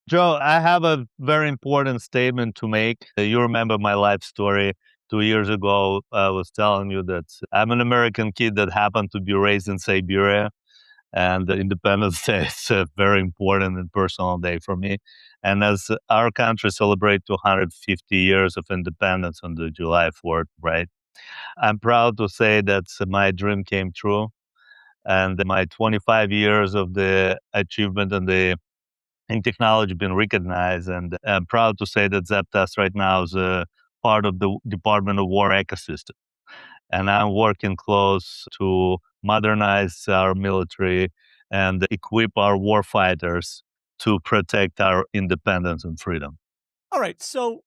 Joe, I have a very important statement to make. You remember my life story 2 years ago. I was telling you that I'm an American kid that happened to be raised in Siberia, and the Independence Day is a very important and personal day for me. And as our country celebrates 250 years of independence on the July 4th, right? I'm proud to say that my dream came true, and my 25 years of the achievement and technology been recognized. And I'm proud to say that ZAPTEST right now is a part of the Department of War ecosystem. And I'm working close to modernize our military and equip our warfighters to protect our independence and freedom. All right. So,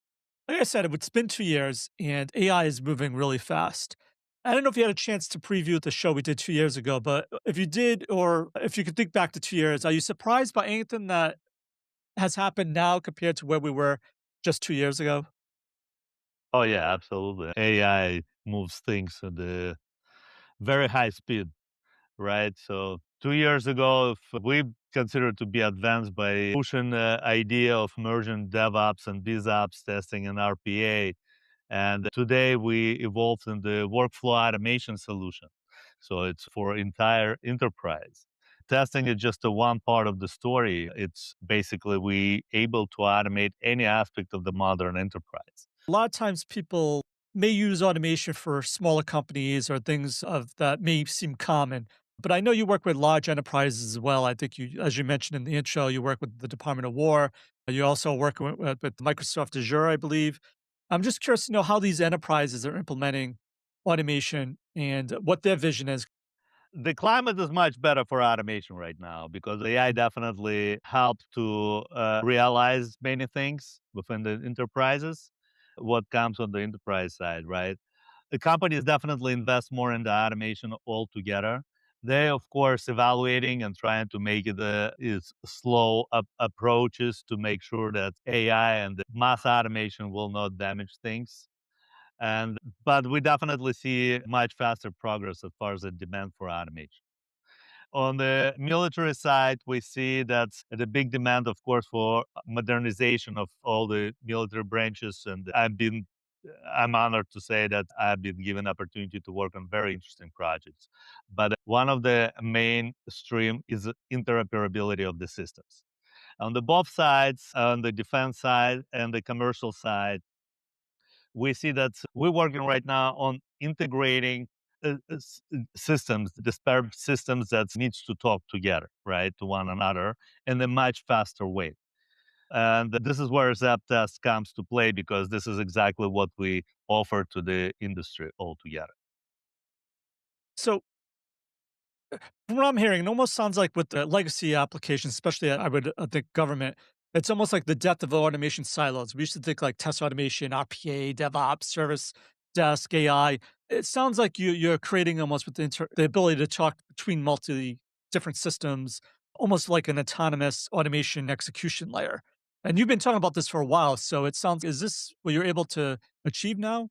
like I said, it's been 2 years and AI is moving really fast. I don't know if you had a chance to preview the show we did 2 years ago, but if you did, or if you could think back to 2 years, are you surprised by anything that has happened now compared to where we were just 2 years ago? Oh, yeah, absolutely. AI moves things at the very high speed, right? So 2 years ago, if we considered to be advanced by pushing the idea of merging DevOps and BizOps testing and RPA. And today we evolved in the workflow automation solution. So it's for entire enterprise. Testing is just a one part of the story. It's basically we able to automate any aspect of the modern enterprise. A lot of times people may use automation for smaller companies or things of that may seem common. But I know you work with large enterprises as well. I think you, as you mentioned in the intro, you work with the Department of War. You also work with Microsoft Azure, I believe. I'm just curious to know how these enterprises are implementing automation and what their vision is. The climate is much better for automation right now because AI definitely helped to realize many things within the enterprises. What comes on the enterprise side, right? The companies definitely invest more in the automation altogether. They, of course, evaluating and trying to make it is slow approaches to make sure that AI and mass automation will not damage things. And but we definitely see much faster progress as far as the demand for automation. On the military side, we see that the big demand, of course, for modernization of all the military branches. And I'm honored to say that I've been given opportunity to work on very interesting projects. But one of the main stream is interoperability of the systems. On the both sides, on the defense side and the commercial side, we see that we're working right now on integrating systems, disparate systems that needs to talk together, right, to one another in a much faster way. And this is where ZAPTEST comes to play because this is exactly what we offer to the industry altogether. So, from what I'm hearing, it almost sounds like with the legacy applications, especially I would think government, it's almost like the death of automation silos. We used to think like test automation, RPA, DevOps, service desk, AI. It sounds like you're creating almost with the ability to talk between multi different systems, almost like an autonomous automation execution layer. And you've been talking about this for a while, so it sounds is this what you're able to achieve now?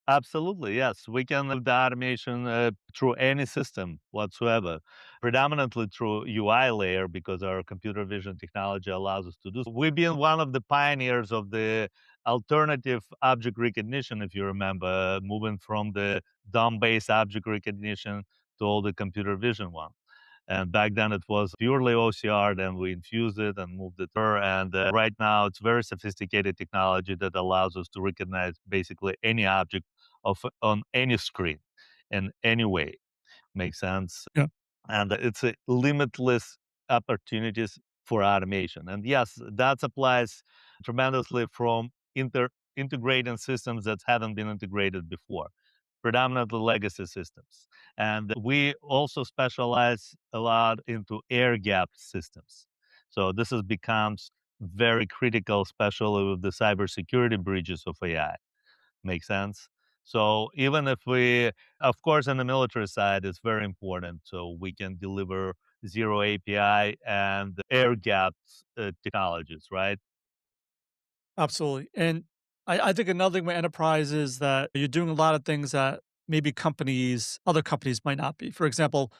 Absolutely, yes. We can do the automation through any system whatsoever, predominantly through UI layer because our computer vision technology allows us to do so. We've been one of the pioneers of the alternative object recognition, if you remember, moving from the DOM-based object recognition to all the computer vision one. And back then it was purely OCR, then we infused it and moved it there. And right now it's very sophisticated technology that allows us to recognize basically any object on any screen in any way. Makes sense? Yeah, And it's a limitless opportunities for automation. And yes, that applies tremendously from integrating systems that haven't been integrated before, predominantly legacy systems. And we also specialize a lot into air gap systems. So this has becomes very critical, especially with the cybersecurity breaches of AI. Make sense? So even if we, of course, on the military side, it's very important. So we can deliver zero API and air gaps technologies, right? absolutely. And I think another thing with enterprise is that you're doing a lot of things that maybe other companies might not be. For example,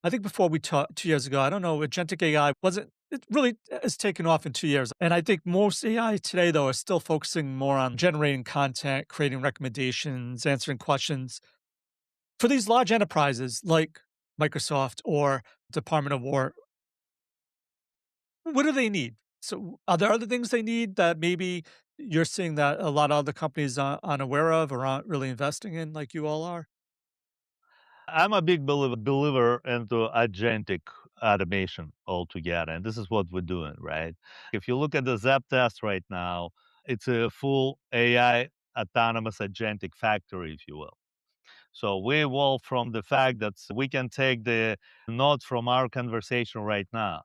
I think before we talked 2 years ago, I don't know, agentic AI wasn't it really has taken off in 2 years. And I think most AI today, though, is still focusing more on generating content, creating recommendations, answering questions. For these large enterprises like Microsoft or Department of War, what do they need? So, are there other things they need that maybe you're seeing that a lot of other companies aren't aware of or aren't really investing in like you all are? I'm a big believer into agentic automation altogether, and this is what we're doing, right? If you look at the ZAPTEST right now, it's a full AI autonomous agentic factory, if you will. So we evolved from the fact that we can take the notes from our conversation right now,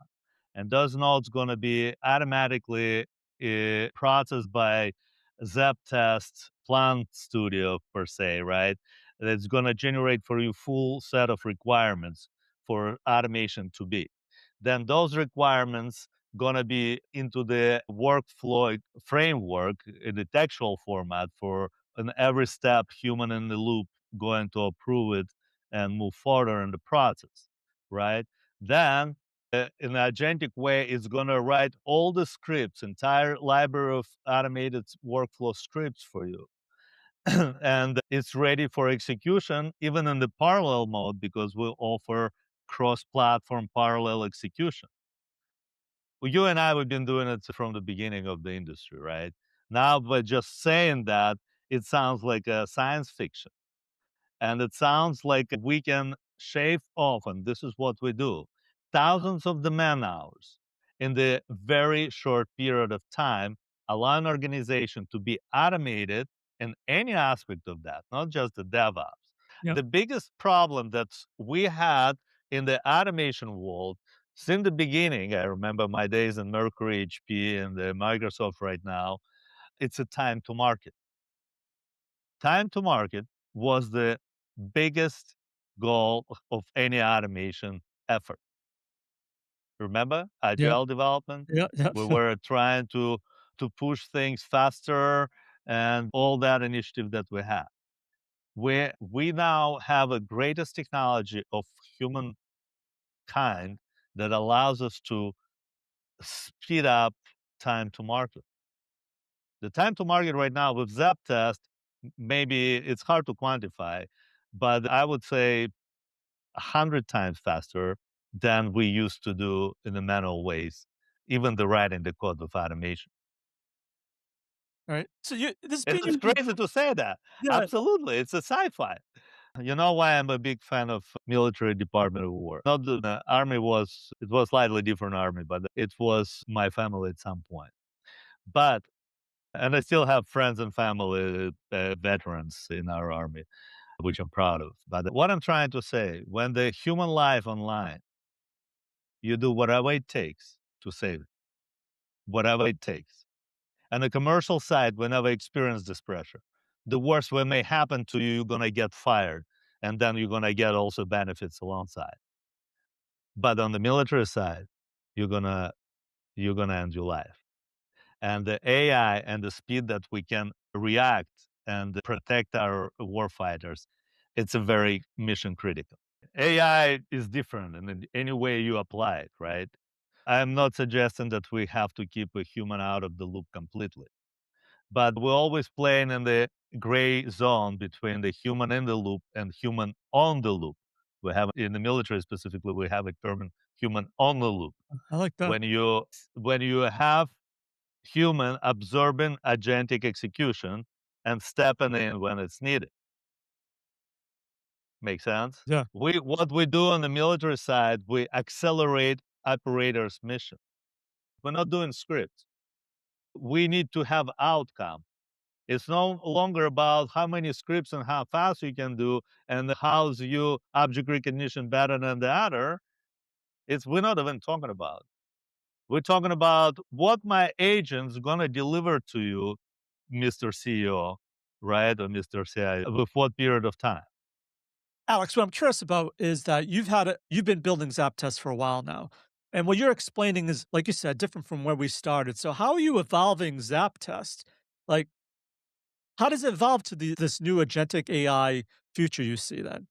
and those notes going to be automatically processed by ZAPTEST Plant Studio per se, right? That's going to generate for you full set of requirements for automation to be. Then those requirements going to be into the workflow framework in the textual format for in every step human in the loop going to approve it and move further in the process, right? Then, in an agentic way, it's going to write all the scripts, entire library of automated workflow scripts for you. And it's ready for execution, even in the parallel mode, because we offer cross platform parallel execution. Well, you and I, we've been doing it from the beginning of the industry, right? Now, by just saying that, it sounds like a science fiction. And it sounds like we can shave off, and this is what we do, thousands of the man hours in the very short period of time, allow an organization to be automated in any aspect of that, not just the DevOps. Yeah. The biggest problem that we had in the automation world since the beginning, I remember my days in Mercury HP and the Microsoft right now, it's a time to market. Time to market was the biggest goal of any automation effort. Remember Yeah. agile development? Yeah. Yeah. We were trying to push things faster and all that initiative that we had. We now have a greatest technology of humankind that allows us to speed up time to market. The time to market right now with ZAPTEST, maybe it's hard to quantify, but I would say 100 times faster than we used to do in the manual ways, even the writing the code with automation. All right. So you this It's being just your crazy to say that. yeah. Absolutely. It's a sci-fi. You know why I'm a big fan of military Department of War? Not the army was it was slightly different army, but it was my family at some point. But and I still have friends and family veterans in our army, which I'm proud of. But what I'm trying to say, when the human life online, you do whatever it takes to save it, whatever it takes. And the commercial side, whenever experience this pressure, the worst what may happen to you, you're gonna get fired, and then you're gonna get also benefits alongside. But on the military side, you're gonna you're gonna end your life. And the AI and the speed that we can react and protect our warfighters, it's a very mission critical. AI is different in any way you apply it, right? I'm not suggesting that we have to keep a human out of the loop completely, but we're always playing in the gray zone between the human in the loop and human on the loop. We have in the military specifically, we have a term human on the loop. I like that. When you have human absorbing agentic execution and stepping in when it's needed. Make sense? Yeah. We what we do on the military side, we accelerate operators' mission. We're not doing scripts. We need to have outcome. It's no longer about how many scripts and how fast you can do and how's you object recognition better than the other. It's we're not even talking about. We're talking about what my agent's gonna deliver to you, Mr. CEO, right? Or Mr. CIO, with what period of time. Alex, what I'm curious about is that you've been building ZapTest for a while now. And what you're explaining is, like you said, different from where we started. So how are you evolving ZapTest? Like, how does it evolve to this new agentic AI future you see then?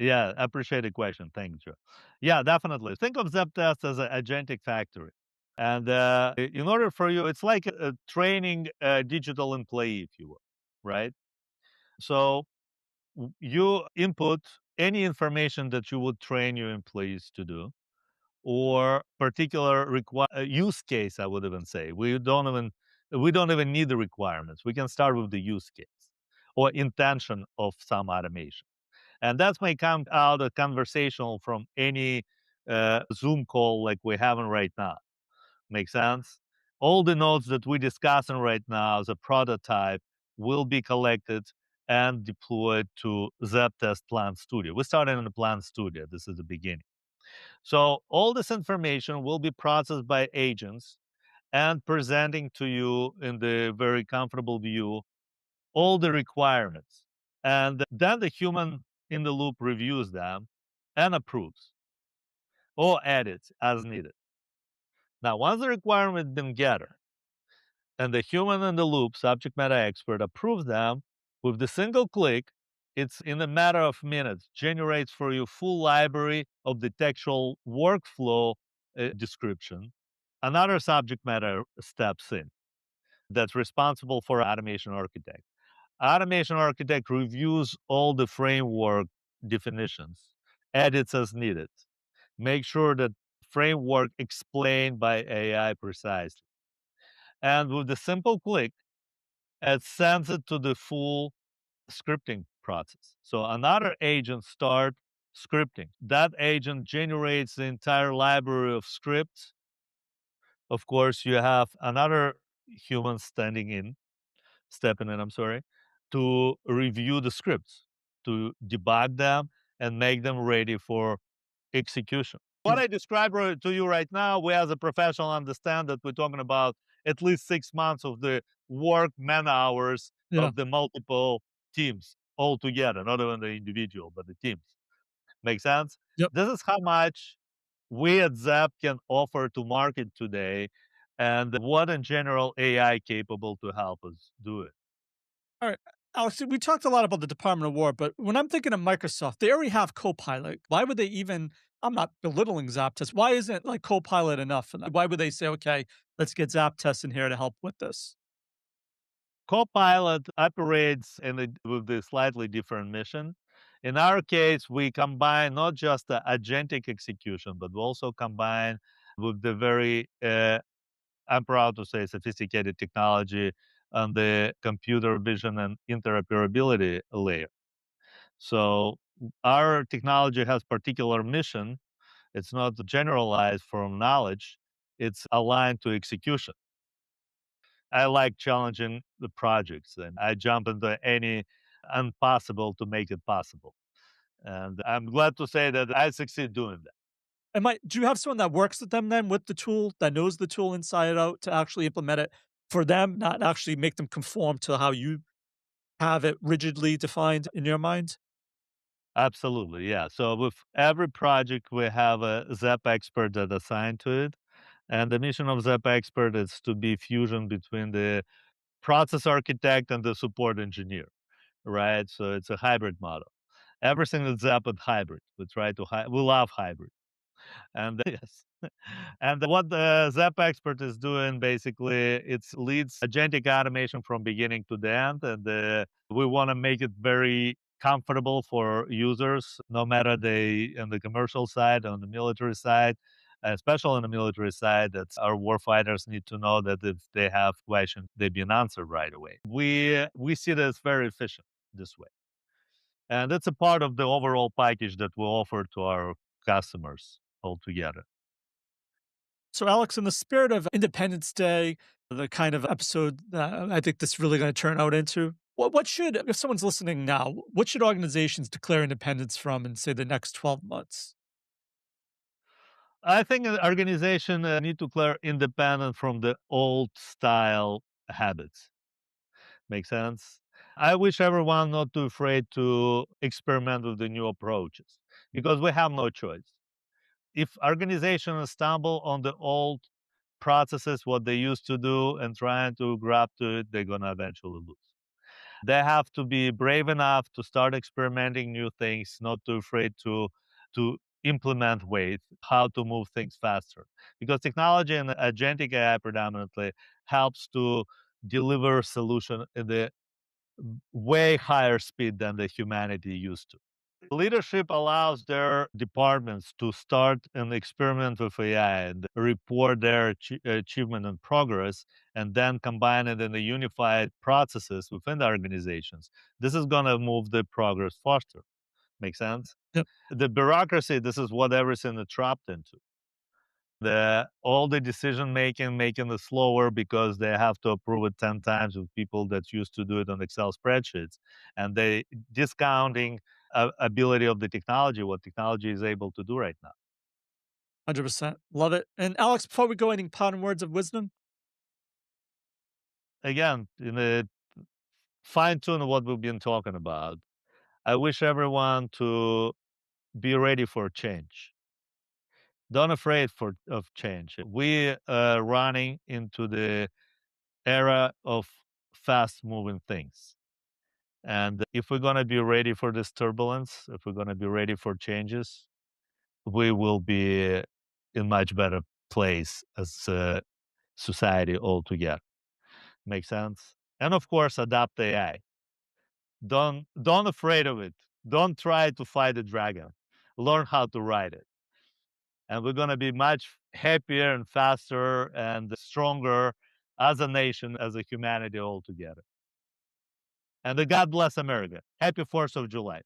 Yeah, I appreciate the question. Thank you. Yeah, definitely. Think of ZAPTEST as an agentic factory. And in order for you, it's like a training digital employee, if you will, right? So you input any information that you would train your employees to do, or particular use case. I would even say we don't even need the requirements. We can start with the use case or intention of some automation. And that may come out a conversational from any Zoom call like we're having right now. Make sense? All the nodes that we're discussing right now, the prototype, will be collected and deployed to ZAPTEST Plan Studio. We started in the Plan Studio. This is the beginning. So all this information will be processed by agents and presenting to you in the very comfortable view all the requirements. And then the human in the loop reviews them and approves or edits as needed. Now, once the requirement has been gathered and the human in the loop subject matter expert approves them, with the single click, it's in a matter of minutes, generates for you full library of the textual workflow description. Another subject matter steps in that's responsible for automation architect. Automation architect reviews all the framework definitions, edits as needed. Make sure that framework explained by AI precisely. And with the simple click, it sends it to the full scripting process. So another agent start scripting. That agent generates the entire library of scripts. Of course, you have another human stepping in, I'm sorry, to review the scripts, to debug them and make them ready for execution. What Yeah. I described to you right now, we as a professional understand that we're talking about at least 6 months of the work man hours Yeah. of the multiple teams all together, not even the individual, but the teams. Make sense? Yep. This is how much we at ZAP can offer to market today and what in general AI capable to help us do it. All right. Alex, we talked a lot about the Department of War, but when I'm thinking of Microsoft, they already have Copilot. Why would they even? I'm not belittling ZapTest. Why isn't like Copilot enough? And why would they say, okay, let's get ZapTest in here to help with this? Copilot operates with a slightly different mission. In our case, we combine not just the agentic execution, but we also combine with the very, I'm proud to say, sophisticated technology on the computer vision and interoperability layer. So our technology has particular mission. It's not generalized from knowledge. It's aligned to execution. I like challenging the projects and I jump into any impossible to make it possible. And I'm glad to say that I succeed doing that. Do you have someone that works with them then with the tool that knows the tool inside out to actually implement it for them, not actually make them conform to how you have it rigidly defined in your mind? Absolutely. Yeah. So with every project, we have a ZAP expert that assigned to it. And the mission of ZAP expert is to be fusion between the process architect and the support engineer, right? So it's a hybrid model. Everything is ZAP is hybrid. We love hybrid. And yes. And what the ZAP expert is doing basically, it leads agentic automation from beginning to the end. And we want to make it very comfortable for users, no matter they on the commercial side, on the military side, especially on the military side, that our warfighters need to know that if they have questions, they've been answered right away. We see that it's very efficient this way. And it's a part of the overall package that we offer to our customers altogether. So, Alex, in the spirit of Independence Day, the kind of episode that I think this is really going to turn out into, what should, if someone's listening now, what should organizations declare independence from in, say, the next 12 months? I think an organization need to clear independent from the old style habits. Make sense? I wish everyone not too afraid to experiment with the new approaches because we have no choice. If organizations stumble on the old processes, what they used to do, and trying to grab to it, they're gonna eventually lose. They have to be brave enough to start experimenting new things, not too afraid to implement ways how to move things faster. Because technology and agentic AI predominantly helps to deliver solution in the way higher speed than the humanity used to. Leadership allows their departments to start an experiment with AI and report their achievement and progress, and then combine it in the unified processes within the organizations. This is going to move the progress faster. Make sense? Yep. The bureaucracy, this is what everything is trapped into. All the decision making it slower because they have to approve it 10 times with people that used to do it on Excel spreadsheets, and they discounting ability of the technology, what technology is able to do right now. 100%. Love it. And Alex, before we go, any parting words of wisdom? Again, in the fine tune what we've been talking about, I wish everyone to be ready for change. Don't afraid of change. We are running into the era of fast moving things. And if we're going to be ready for this turbulence, if we're going to be ready for changes, we will be in much better place as a society altogether. Make sense? And of course, adapt AI. Don't afraid of it. Don't try to fight the dragon. Learn how to ride it. And we're going to be much happier and faster and stronger as a nation, as a humanity altogether. And God bless America. Happy 4th of July.